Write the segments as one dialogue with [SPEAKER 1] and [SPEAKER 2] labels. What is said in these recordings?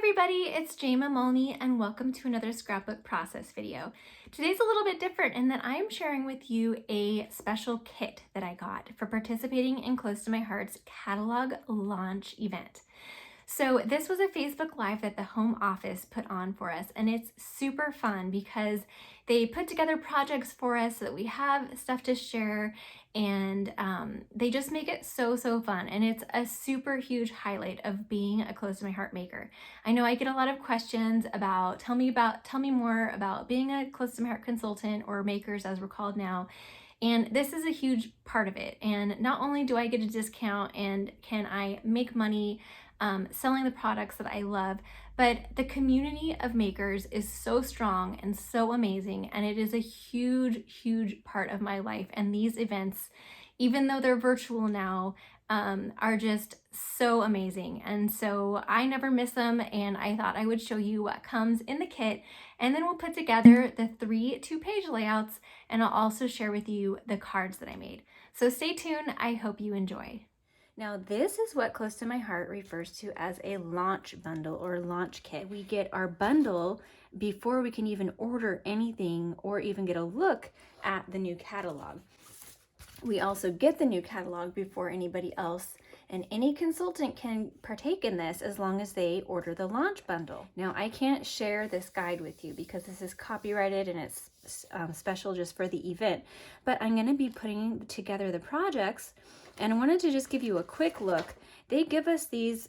[SPEAKER 1] everybody, it's jaymalew and welcome to another scrapbook process video. Today's a little bit different in that I'm sharing with you a special kit that I got for participating in Close to My Heart's catalog launch event. So this was a Facebook Live that the home office put on for us, and it's super fun because they put together projects for us so that we have stuff to share, and they just make it so fun, and it's a super huge highlight of being a Close to My Heart maker. I know I get a lot of questions about tell me more about being a Close to My Heart consultant, or makers as we're called now. And this is a huge part of it. And not only do I get a discount and can I make money selling the products that I love, but the community of makers is so strong and so amazing, and it is a huge part of my life. And these events, even though they're virtual now, are just so amazing. And so I never miss them, and I thought I would show you what comes in the kit, and then we'll put together the 3 2-page layouts, and I'll also share with you the cards that I made. So stay tuned. I hope you enjoy. Now, this is what Close to My Heart refers to as a launch bundle or launch kit. We get our bundle before we can even order anything or even get a look at the new catalog. We also get the new catalog before anybody else, and any consultant can partake in this as long as they order the launch bundle. Now, I can't share this guide with you because this is copyrighted and it's special just for the event, but I'm going to be putting together the projects, and I wanted to just give you a quick look. They give us these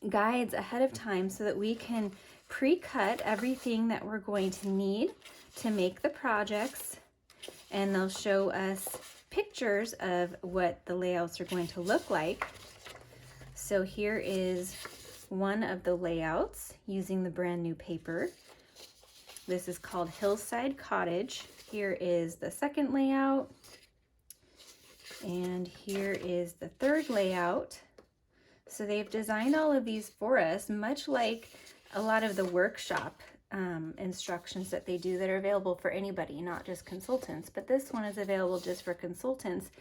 [SPEAKER 1] guides ahead of time so that we can pre-cut everything that we're going to need to make the projects, and they'll show us pictures of what the layouts are going to look like. So here is one of the layouts using the brand new paper. This is called Hillside Cottage. Here is the second layout, and here is the third layout. So they've designed all of these for us, much like a lot of the workshop instructions that they do that are available for anybody, not just consultants, but this one is available just for consultants,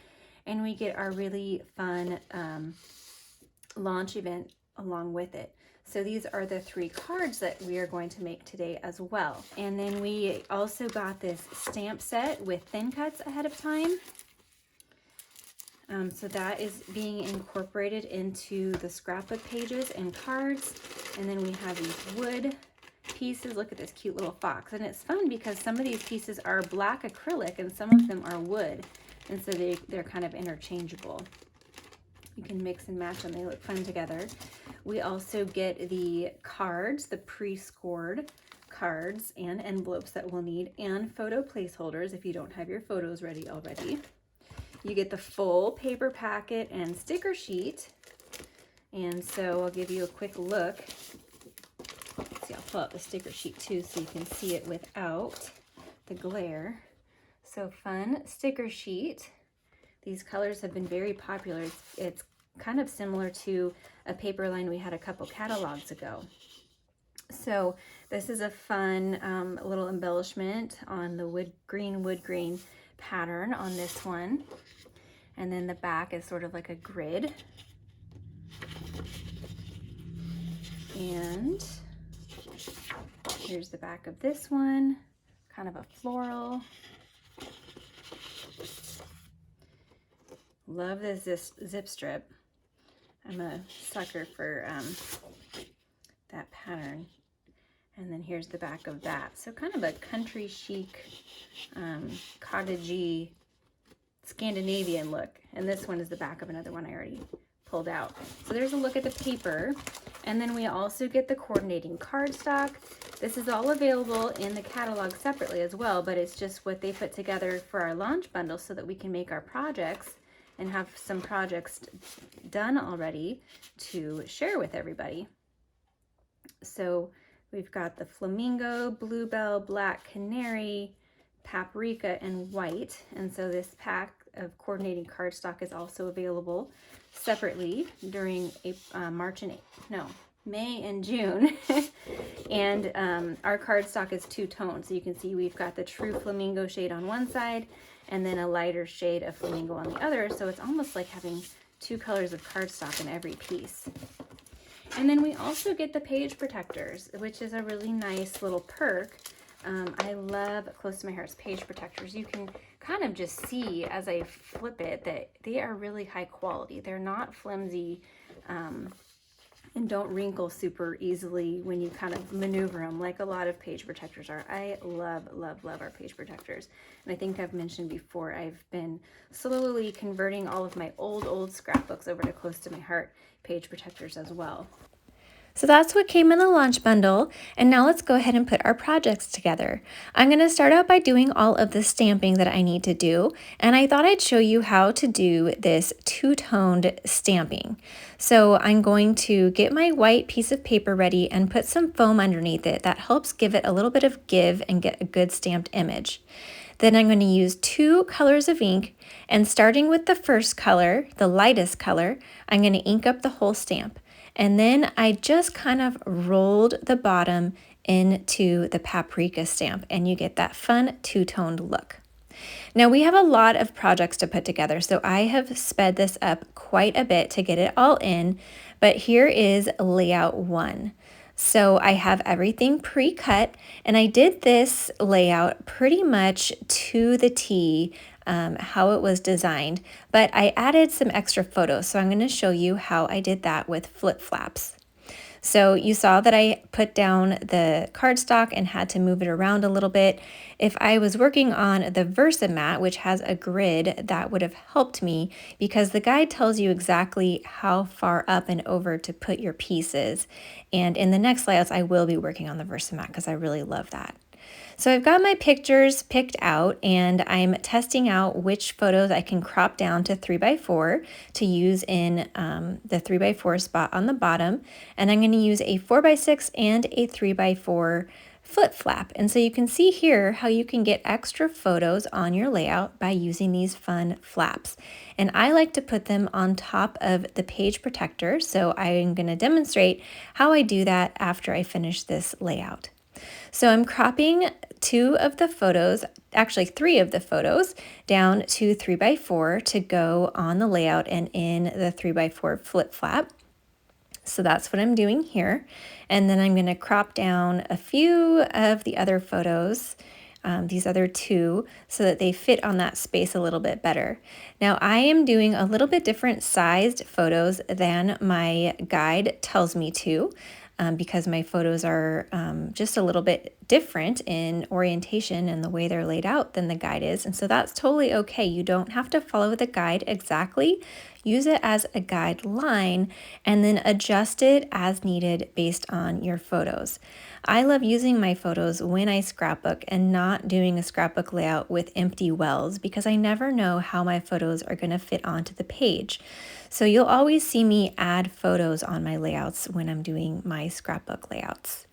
[SPEAKER 1] and we get our really fun launch event along with it. So these are the 3 cards that we are going to make today as well. And then we also got this stamp set with thin cuts ahead of time. So that is being incorporated into the scrapbook pages and cards. And then we have these wood pieces. Look at this cute little fox. And it's fun because some of these pieces are black acrylic and some of them are wood. And so they're kind of interchangeable. You can mix and match them. They look fun together. We also get the cards, the pre-scored cards and envelopes that we'll need, and photo placeholders if you don't have your photos ready already. You get the full paper packet and sticker sheet. And so I'll give you a quick look. Let's see, I'll pull out the sticker sheet too so you can see it without the glare. So fun sticker sheet. These colors have been very popular. It's kind of similar to a paper line we had a couple catalogs ago. So this is a fun little embellishment on the wood grain pattern on this one. And then the back is sort of like a grid. And here's the back of this one, kind of a floral. Love this zip strip. I'm a sucker for that pattern. And then here's the back of that. So kind of a country chic, cottagey, Scandinavian look. And this one is the back of another one I already pulled out. So there's a look at the paper. And then we also get the coordinating cardstock. This is all available in the catalog separately as well, but it's just what they put together for our launch bundle so that we can make our projects and have some projects done already to share with everybody. So we've got the flamingo, bluebell, black canary, paprika, and white. And so this pack of coordinating cardstock is also available separately during May and June. And our cardstock is 2-tone. So you can see we've got the true flamingo shade on one side and then a lighter shade of flamingo on the other. So it's almost like having 2 colors of cardstock in every piece. And then we also get the page protectors, which is a really nice little perk. I love Close to My Heart's page protectors. You can kind of just see as I flip it that they are really high quality. They're not flimsy and don't wrinkle super easily when you kind of maneuver them like a lot of page protectors are. I love, love, love our page protectors. And I think I've mentioned before, I've been slowly converting all of my old scrapbooks over to Close to My Heart page protectors as well. So that's what came in the launch bundle, and now let's go ahead and put our projects together. I'm going to start out by doing all of the stamping that I need to do, and I thought I'd show you how to do this two-toned stamping. So I'm going to get my white piece of paper ready and put some foam underneath it that helps give it a little bit of give and get a good stamped image. Then I'm going to use 2 colors of ink, and starting with the first color, the lightest color, I'm going to ink up the whole stamp. And then I just kind of rolled the bottom into the paprika stamp, and you get that fun two-toned look. Now we have a lot of projects to put together, so I have sped this up quite a bit to get it all in, but here is layout 1. So I have everything pre-cut, and I did this layout pretty much to the T, how it was designed, but I added some extra photos. So I'm going to show you how I did that with flip flaps. So you saw that I put down the cardstock and had to move it around a little bit. If I was working on the Versamat, which has a grid, that would have helped me because the guide tells you exactly how far up and over to put your pieces. And in the next layouts, I will be working on the Versamat because I really love that. So I've got my pictures picked out, and I'm testing out which photos I can crop down to 3x4 to use in the 3x4 spot on the bottom. And I'm going to use a 4x6 and a 3x4 flip flap. And so you can see here how you can get extra photos on your layout by using these fun flaps. And I like to put them on top of the page protector. So I'm going to demonstrate how I do that after I finish this layout. So I'm cropping 2 of the photos, actually 3 of the photos, down to 3x4 to go on the layout and in the 3x4 flip flap. So that's what I'm doing here. And then I'm going to crop down a few of the other photos, these other 2, so that they fit on that space a little bit better. Now I am doing a little bit different sized photos than my guide tells me to. Because my photos are just a little bit different in orientation and the way they're laid out than the guide is. And so that's totally okay. You don't have to follow the guide exactly. Use it as a guideline and then adjust it as needed based on your photos. I love using my photos when I scrapbook and not doing a scrapbook layout with empty wells because I never know how my photos are going to fit onto the page. So you'll always see me add photos on my layouts when I'm doing my scrapbook layouts.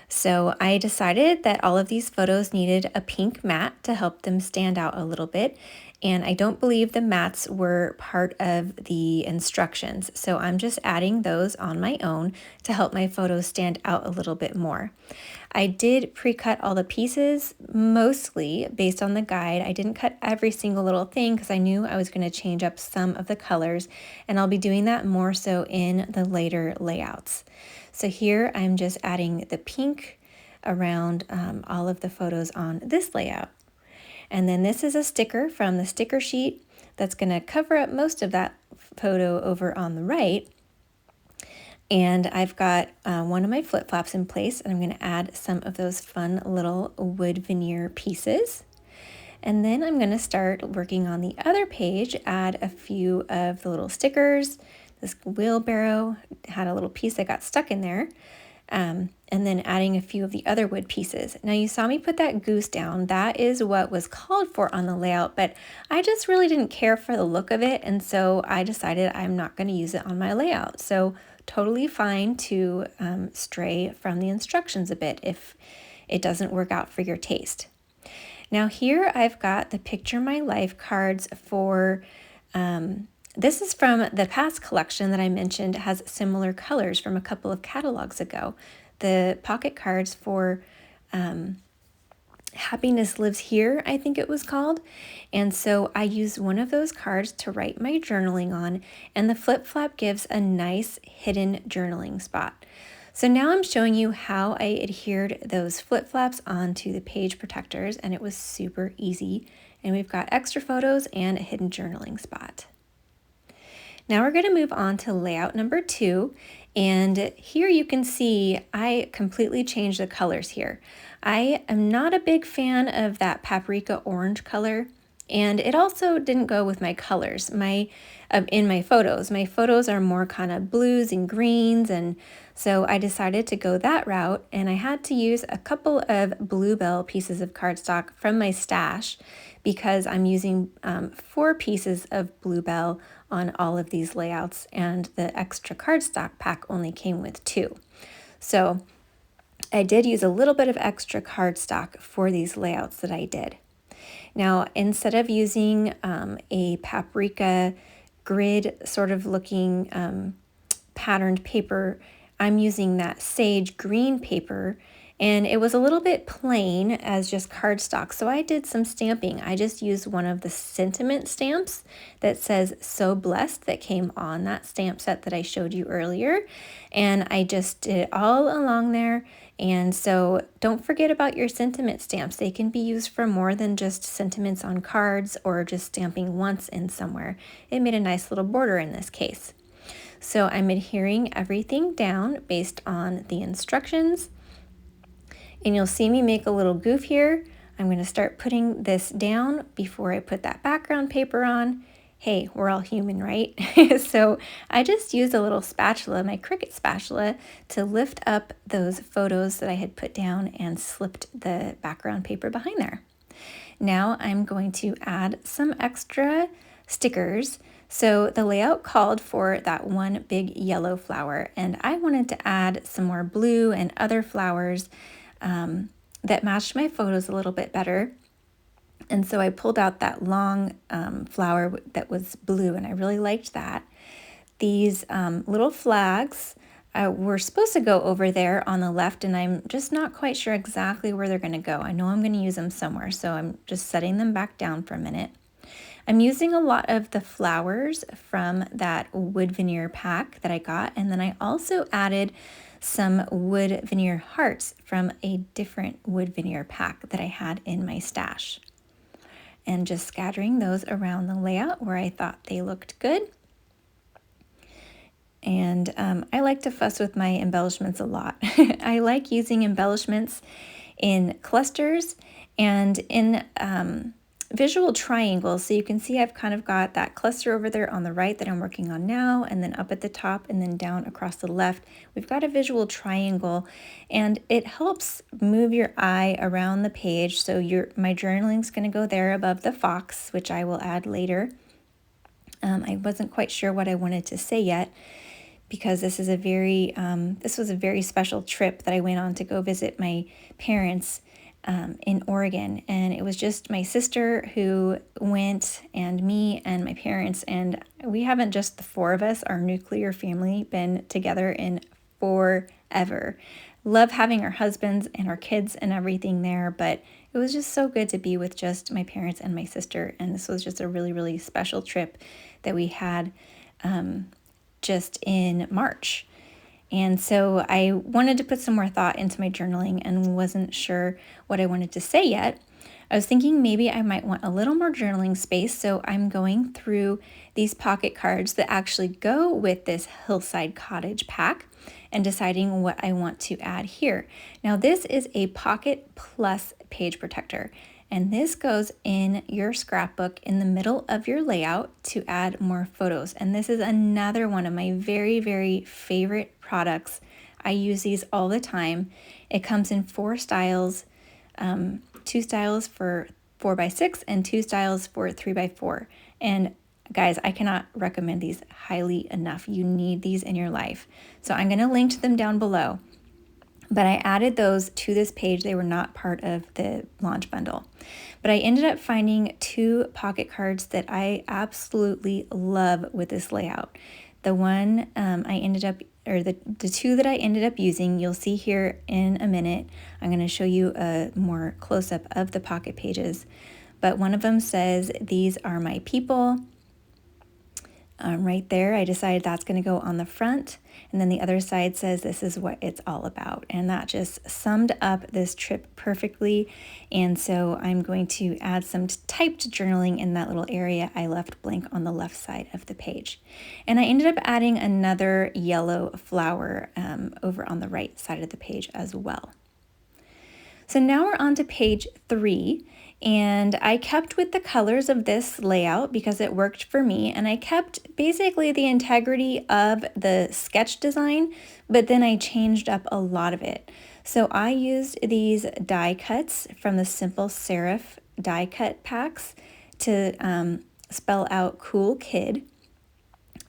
[SPEAKER 1] So I decided that all of these photos needed a pink mat to help them stand out a little bit. And I don't believe the mats were part of the instructions. So I'm just adding those on my own to help my photos stand out a little bit more. I did pre-cut all the pieces, mostly based on the guide. I didn't cut every single little thing because I knew I was going to change up some of the colors, and I'll be doing that more so in the later layouts. So here I'm just adding the pink around all of the photos on this layout. And then this is a sticker from the sticker sheet that's going to cover up most of that photo over on the right. And I've got one of my flip flops in place, and I'm going to add some of those fun little wood veneer pieces. And then I'm going to start working on the other page, add a few of the little stickers. This wheelbarrow had a little piece that got stuck in there. And then adding a few of the other wood pieces. Now you saw me put that goose down. That is what was called for on the layout, but I just really didn't care for the look of it, and so I decided I'm not going to use it on my layout. So totally fine to stray from the instructions a bit if it doesn't work out for your taste. Now here I've got the Picture My Life cards for this is from the past collection that I mentioned, has similar colors from a couple of catalogs ago. The pocket cards for Happiness Lives Here, I think it was called. And so I used one of those cards to write my journaling on, and the flip flap gives a nice hidden journaling spot. So now I'm showing you how I adhered those flip flaps onto the page protectors, and it was super easy. And we've got extra photos and a hidden journaling spot. Now we're going to move on to layout number 2, and here you can see I completely changed the colors here. I am not a big fan of that paprika orange color, and it also didn't go with my colors. In my photos are more kind of blues and greens, and so I decided to go that route, and I had to use a couple of Bluebell pieces of cardstock from my stash because I'm using 4 pieces of Bluebell on all of these layouts, and the extra cardstock pack only came with 2. So I did use a little bit of extra cardstock for these layouts that I did. Now, instead of using a paprika grid sort of looking patterned paper, I'm using that sage green paper, and it was a little bit plain as just cardstock, so I did some stamping. I just used one of the sentiment stamps that says "So Blessed" that came on that stamp set that I showed you earlier, and I just did it all along there. And so don't forget about your sentiment stamps. They can be used for more than just sentiments on cards or just stamping once in somewhere. It made a nice little border in this case. So I'm adhering everything down based on the instructions. And you'll see me make a little goof here. I'm going to start putting this down before I put that background paper on. Hey, we're all human, right? So I just used a little spatula, my Cricut spatula, to lift up those photos that I had put down and slipped the background paper behind there. Now I'm going to add some extra stickers. So the layout called for that one big yellow flower, and I wanted to add some more blue and other flowers that matched my photos a little bit better. And so I pulled out that long flower that was blue, and I really liked that. These little flags were supposed to go over there on the left, and I'm just not quite sure exactly where they're going to go. I know I'm going to use them somewhere, so I'm just setting them back down for a minute. I'm using a lot of the flowers from that wood veneer pack that I got, and then I also added some wood veneer hearts from a different wood veneer pack that I had in my stash. And just scattering those around the layout where I thought they looked good. And I like to fuss with my embellishments a lot. I like using embellishments in clusters and in visual triangles. So you can see I've kind of got that cluster over there on the right that I'm working on now, and then up at the top and then down across the left. We've got a visual triangle, and it helps move your eye around the page. So my journaling's going to go there above the fox, which I will add later. I wasn't quite sure what I wanted to say yet, because this was a very special trip that I went on to go visit my parents in Oregon, and it was just my sister who went and me and my parents, and we haven't, just the 4 of us, our nuclear family, been together in forever. Love having our husbands and our kids and everything there, but it was just so good to be with just my parents and my sister, and this was just a really, really special trip that we had just in March. And so I wanted to put some more thought into my journaling and wasn't sure what I wanted to say yet. I was thinking maybe I might want a little more journaling space, so I'm going through these pocket cards that actually go with this Hillside Cottage pack and deciding what I want to add here. Now this is a Pocket Plus page protector, and this goes in your scrapbook in the middle of your layout to add more photos. And this is another one of my very, very favorite products. I use these all the time. It comes in 4 styles, 2 styles for 4x6 and 2 styles for 3x4. And guys, I cannot recommend these highly enough. You need these in your life. So I'm going to link to them down below. But I added those to this page. They were not part of the launch bundle. But I ended up finding 2 pocket cards that I absolutely love with this layout. The one I ended up or the two that I ended up using, you'll see here in a minute. I'm going to show you a more close-up of the pocket pages. But one of them says, "These are my people." Right there, I decided that's going to go on the front. And then the other side says, "This is what it's all about." And that just summed up this trip perfectly. And so I'm going to add some typed journaling in that little area I left blank on the left side of the page. And I ended up adding another yellow flower over on the right side of the page as well. So now we're on to page 3. And I kept with the colors of this layout because it worked for me, and I kept basically the integrity of the sketch design, but then I changed up a lot of it. So I used these die cuts from the Simple Serif die cut packs to spell out "Cool Kid,"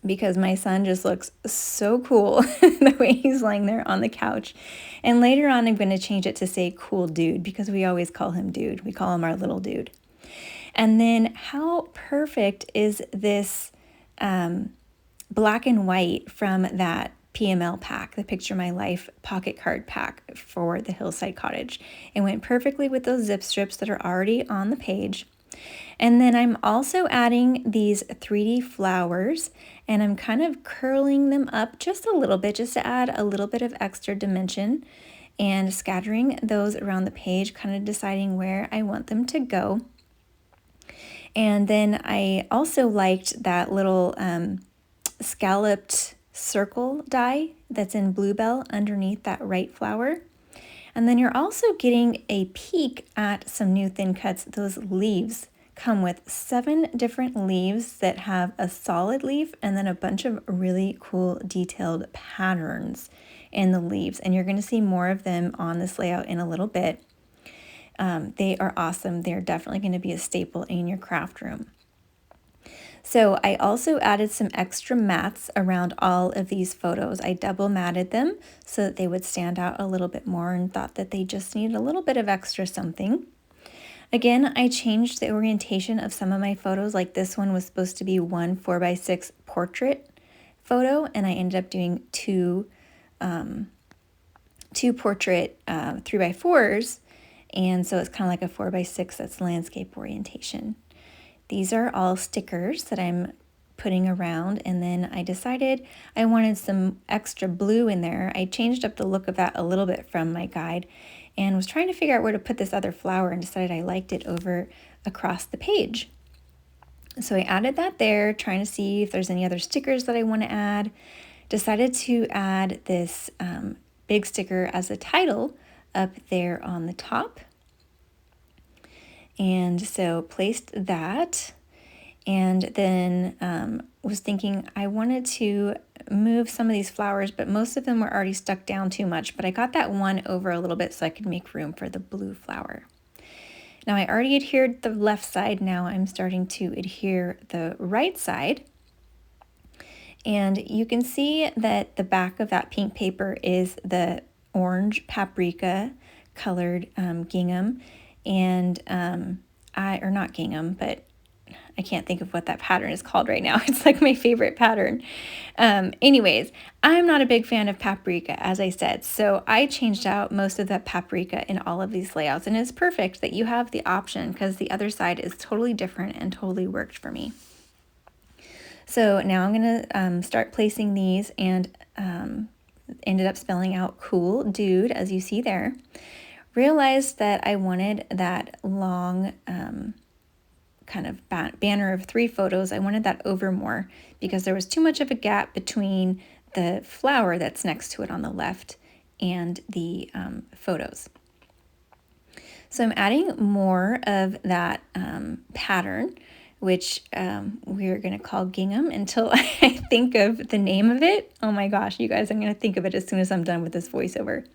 [SPEAKER 1] because my son just looks so cool the way he's lying there on the couch. And later on, I'm going to change it to say "Cool Dude," because we always call him Dude. We call him our little dude. And then how perfect is this black and white from that PML pack, the Picture My Life pocket card pack for the Hillside Cottage. It went perfectly with those zip strips that are already on the page. And then I'm also adding these 3D flowers, and I'm kind of curling them up just a little bit, just to add a little bit of extra dimension, and scattering those around the page, kind of deciding where I want them to go. And then I also liked that little scalloped circle die that's in Bluebell underneath that right flower. And then you're also getting a peek at some new thin cuts. Those leaves come with 7 different leaves that have a solid leaf and then a bunch of really cool detailed patterns in the leaves. And you're going to see more of them on this layout in a little bit. They are awesome. They're definitely going to be a staple in your craft room. So I also added some extra mats around all of these photos. I double matted them so that they would stand out a little bit more, and thought that they just needed a little bit of extra something. Again, I changed the orientation of some of my photos. Like this one was supposed to be one 4x6 portrait photo, and I ended up doing two portrait 3x4s, and so it's kind of like a 4x6 that's landscape orientation. These are all stickers that I'm putting around, and then I decided I wanted some extra blue in there. I changed up the look of that a little bit from my guide, and was trying to figure out where to put this other flower, and decided I liked it over across the page. So I added that there, trying to see if there's any other stickers that I want to add. Decided to add this big sticker as a title up there on the top. And so placed that, and then was thinking I wanted to move some of these flowers, but most of them were already stuck down too much. But I got that one over a little bit so I could make room for the blue flower. Now I already adhered the left side. Now I'm starting to adhere the right side. And you can see that the back of that pink paper is the orange paprika colored gingham. And or not gingham, but I can't think of what that pattern is called right now. It's like my favorite pattern. Anyways, I'm not a big fan of paprika, as I said, so I changed out most of that paprika in all of these layouts, and it's perfect that you have the option because the other side is totally different and totally worked for me. So now I'm going to start placing these, and ended up spelling out "Cool Dude," as you see there. Realized that I wanted that long kind of banner of 3 photos. I wanted that over more because there was too much of a gap between the flower that's next to it on the left and the photos. So I'm adding more of that pattern, which we're going to call gingham until I think of the name of it. Oh my gosh, you guys, I'm going to think of it as soon as I'm done with this voiceover.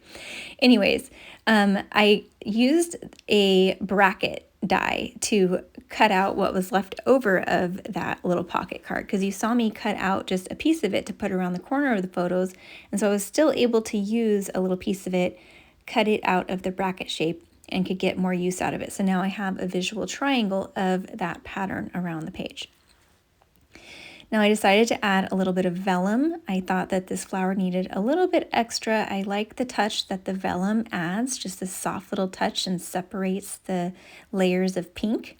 [SPEAKER 1] Anyways, I used a bracket die to cut out what was left over of that little pocket card, because you saw me cut out just a piece of it to put around the corner of the photos, and so I was still able to use a little piece of it, cut it out of the bracket shape, and could get more use out of it. So now I have a visual triangle of that pattern around the page. Now I decided to add a little bit of vellum. I thought that this flower needed a little bit extra. I like the touch that the vellum adds, just a soft little touch, and separates the layers of pink.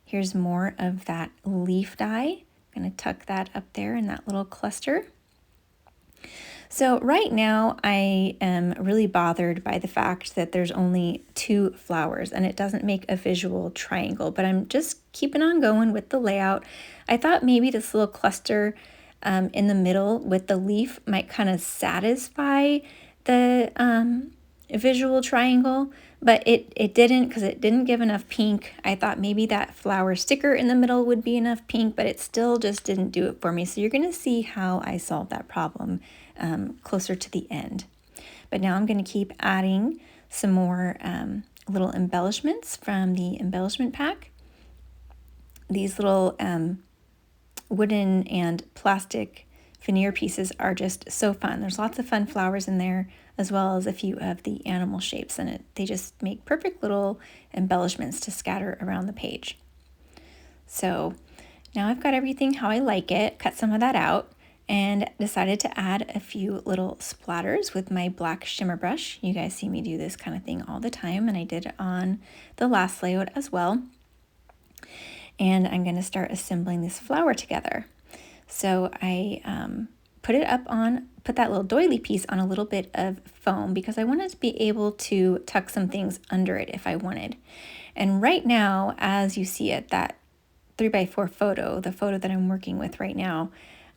[SPEAKER 1] Here's more of that leaf dye. I'm going to tuck that up there in that little cluster. So right now I am really bothered by the fact that there's only 2 flowers and it doesn't make a visual triangle, but I'm just keeping on going with the layout. I thought maybe this little cluster in the middle with the leaf might kind of satisfy the visual triangle, but it didn't, because it didn't give enough pink. I thought maybe that flower sticker in the middle would be enough pink, but it still just didn't do it for me. So you're going to see how I solved that problem closer to the end. But now I'm going to keep adding some more little embellishments from the embellishment pack. These little wooden and plastic veneer pieces are just so fun. There's lots of fun flowers in there, as well as a few of the animal shapes in it. They just make perfect little embellishments to scatter around the page. So now I've got everything how I like it, cut some of that out, and decided to add a few little splatters with my black shimmer brush. You guys see me do this kind of thing all the time, and I did it on the last layout as well. And I'm going to start assembling this flower together. So I put that little doily piece on a little bit of foam because I wanted to be able to tuck some things under it if I wanted. And right now, as you see it, that 3x4 photo, the photo that I'm working with right now,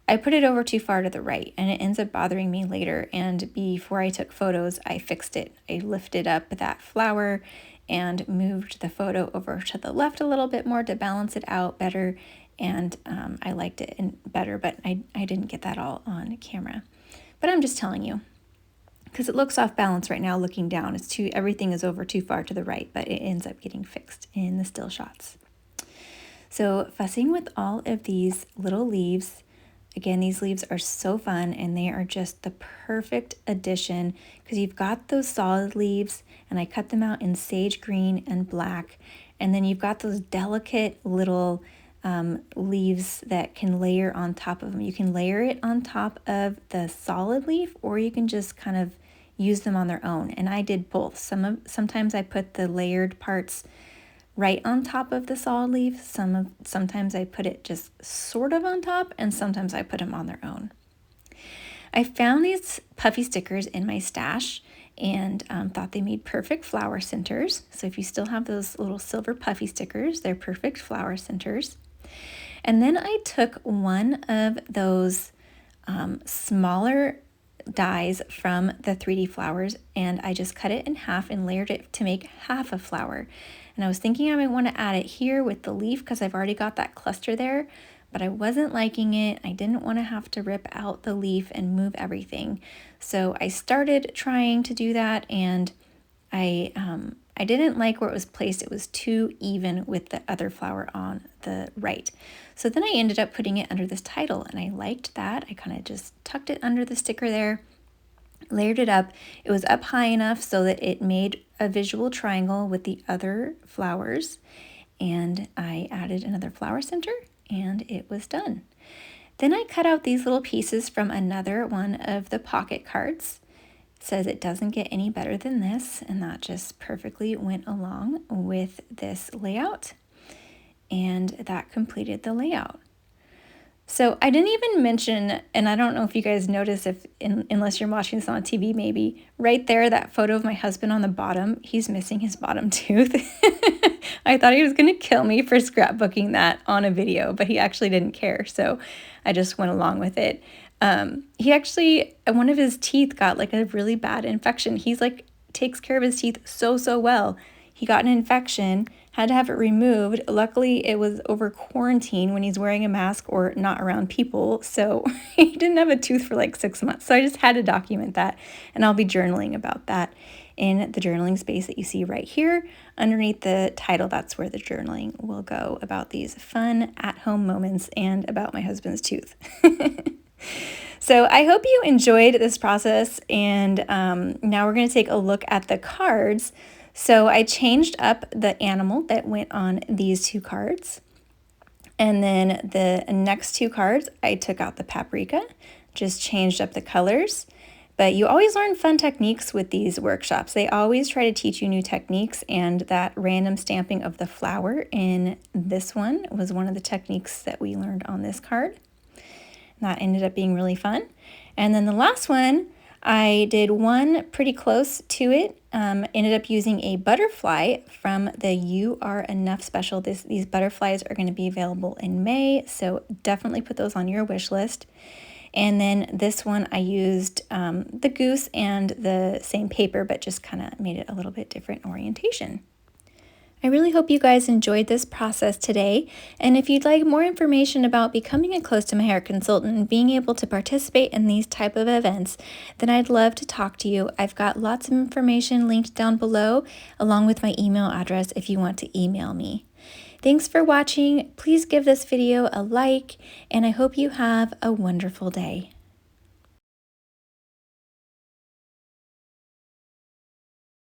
[SPEAKER 1] I put it over too far to the right and it ends up bothering me later. And before I took photos, I fixed it. I lifted up that flower and moved the photo over to the left a little bit more to balance it out better. And I liked it better, but I didn't get that all on camera. But I'm just telling you, because it looks off balance right now looking down. Everything is over too far to the right, but it ends up getting fixed in the still shots. So fussing with all of these little leaves. Again, these leaves are so fun and they are just the perfect addition because you've got those solid leaves, and I cut them out in sage green and black. And then you've got those delicate little leaves that can layer on top of them. You can layer it on top of the solid leaf, or you can just kind of use them on their own. And I did both. Sometimes I put the layered parts right on top of the solid leaf. Sometimes I put it just sort of on top, and sometimes I put them on their own. I found these puffy stickers in my stash and thought they made perfect flower centers. So if you still have those little silver puffy stickers, they're perfect flower centers. And then I took one of those smaller dies from the 3D flowers, and I just cut it in half and layered it to make half a flower. And I was thinking I might want to add it here with the leaf because I've already got that cluster there, but I wasn't liking it. I didn't want to have to rip out the leaf and move everything. So I started trying to do that, and I didn't like where it was placed. It was too even with the other flower on the right. So then I ended up putting it under this title, and I liked that. I kind of just tucked it under the sticker there, layered it up. It was up high enough so that it made a visual triangle with the other flowers, and I added another flower center, and it was done. Then I cut out these little pieces from another one of the pocket cards. It says it doesn't get any better than this, and that just perfectly went along with this layout, and that completed the layout. So I didn't even mention, and I don't know if you guys notice, unless you're watching this on TV maybe, right there, that photo of my husband on the bottom, he's missing his bottom tooth. I thought he was going to kill me for scrapbooking that on a video, but he actually didn't care, so I just went along with it. He actually, one of his teeth got like a really bad infection. He's like, takes care of his teeth so well. He got an infection, had to have it removed. Luckily, it was over quarantine when he's wearing a mask or not around people. So he didn't have a tooth for like 6 months. So I just had to document that. And I'll be journaling about that in the journaling space that you see right here. Underneath the title, that's where the journaling will go about these fun at-home moments and about my husband's tooth. So I hope you enjoyed this process. And now we're going to take a look at the cards. So I changed up the animal that went on these 2 cards. And then the next two cards, I took out the paprika, just changed up the colors. But you always learn fun techniques with these workshops. They always try to teach you new techniques, and that random stamping of the flower in this one was one of the techniques that we learned on this card. That ended up being really fun. And then the last one, I did one pretty close to it. Ended up using a butterfly from the You Are Enough special. These butterflies are going to be available in May, so definitely put those on your wish list. And then this one I used the goose and the same paper, but just kind of made it a little bit different orientation. I really hope you guys enjoyed this process today, and if you'd like more information about becoming a Close to My Heart consultant and being able to participate in these type of events, then I'd love to talk to you. I've got lots of information linked down below, along with my email address if you want to email me. Thanks for watching. Please give this video a like, and I hope you have a wonderful day.